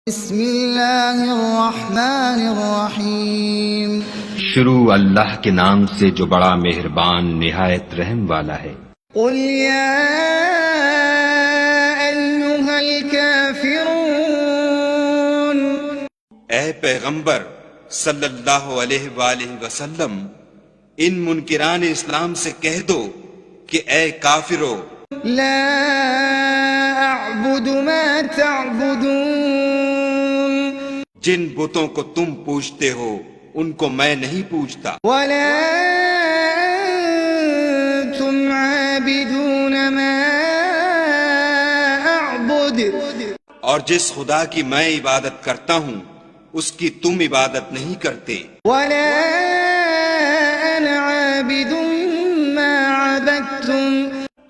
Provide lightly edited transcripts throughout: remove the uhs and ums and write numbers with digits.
بسم اللہ الرحمن الرحیم شروع اللہ کے نام سے جو بڑا مہربان نہایت رحم والا ہے۔ قل یا ایھا الکافرون، اے پیغمبر صلی اللہ علیہ وآلہ وسلم، ان منکران اسلام سے کہہ دو کہ اے کافرو، لا اعبد ما تعبدون، جن بتوں کو تم پوجتے ہو ان کو میں نہیں پوجتا، ولا انتم عابدون ما اعبد، اور جس خدا کی میں عبادت کرتا ہوں اس کی تم عبادت نہیں کرتے، ولا انا عابد ما عبدتم،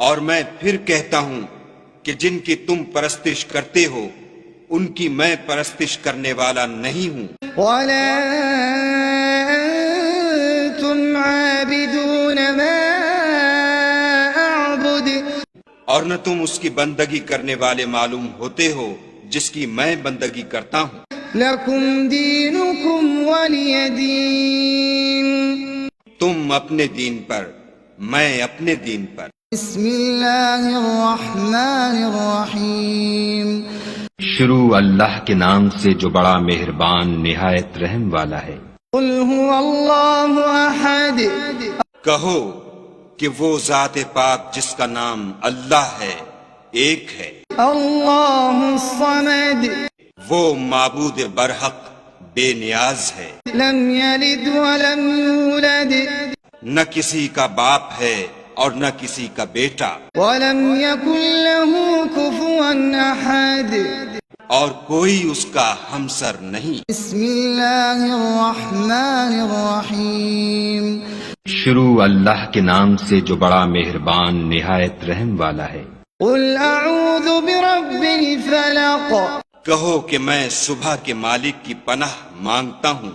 اور میں پھر کہتا ہوں کہ جن کی تم پرستش کرتے ہو ان کی میں پرستش کرنے والا نہیں ہوں، ولا انتم عابدون ما اعبد، اور نہ تم اس کی بندگی کرنے والے معلوم ہوتے ہو جس کی میں بندگی کرتا ہوں۔ لکم دینکم ولی دین، تم اپنے دین پر، میں اپنے دین پر۔ بسم اللہ الرحمن الرحیم شروع اللہ کے نام سے جو بڑا مہربان نہایت رحم والا ہے۔ قل هو اللہ احد، کہو کہ وہ ذات پاک جس کا نام اللہ ہے ایک ہے، اللہ الصمد، وہ معبود برحق بے نیاز ہے، لم یلد ولم یولد، نہ کسی کا باپ ہے اور نہ کسی کا بیٹا، ولم یکن له کفوا احد، اور کوئی اس کا ہمسر نہیں۔ بسم اللہ الرحمن الرحیم شروع اللہ کے نام سے جو بڑا مہربان نہایت رحم والا ہے۔ قل اعوذ برب الفلق، کہو کہ میں صبح کے مالک کی پناہ مانگتا ہوں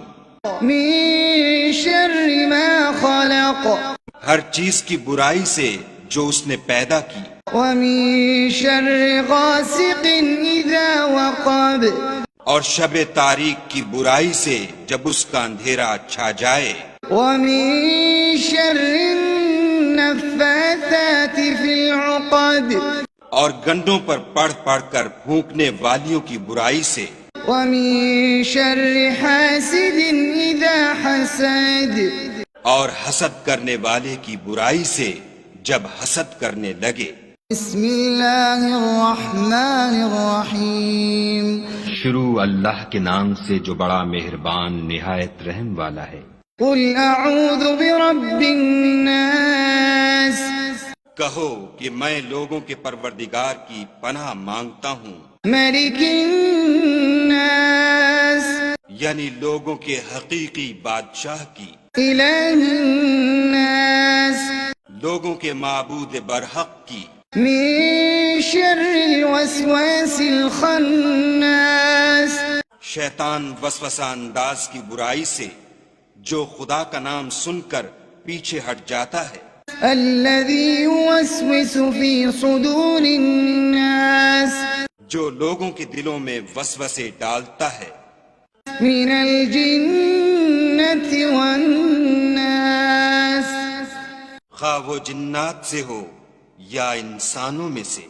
من شر ما خلق، ہر چیز کی برائی سے جو اس نے پیدا کی، ومن شر غاسق اذا وقب، اور شب تاریک کی برائی سے جب اس کا اندھیرا چھا جائے، ومن شر النفاثات في العقد، اور گنڈوں پر پڑھ پڑھ کر پھونکنے والیوں کی برائی سے، ومن شر حاسد اذا حسد، اور حسد کرنے والے کی برائی سے جب حسد کرنے لگے۔ بسم اللہ الرحمن الرحیم شروع اللہ کے نام سے جو بڑا مہربان نہایت رحم والا ہے۔ قل اعوذ برب الناس، کہو کہ میں لوگوں کے پروردگار کی پناہ مانگتا ہوں، ملک الناس، یعنی لوگوں کے حقیقی بادشاہ کی، الہ الناس، لوگوں کے معبود برحق کی، من شر الوسواس الخناس، شیطان وسوسہ انداز کی برائی سے جو خدا کا نام سن کر پیچھے ہٹ جاتا ہے، الذي يوسوس في صدور الناس، جو لوگوں کے دلوں میں وسوسے ڈالتا ہے، من الجنة والناس، خواہ وہ جنات سے ہو یا انسانوں میں سے۔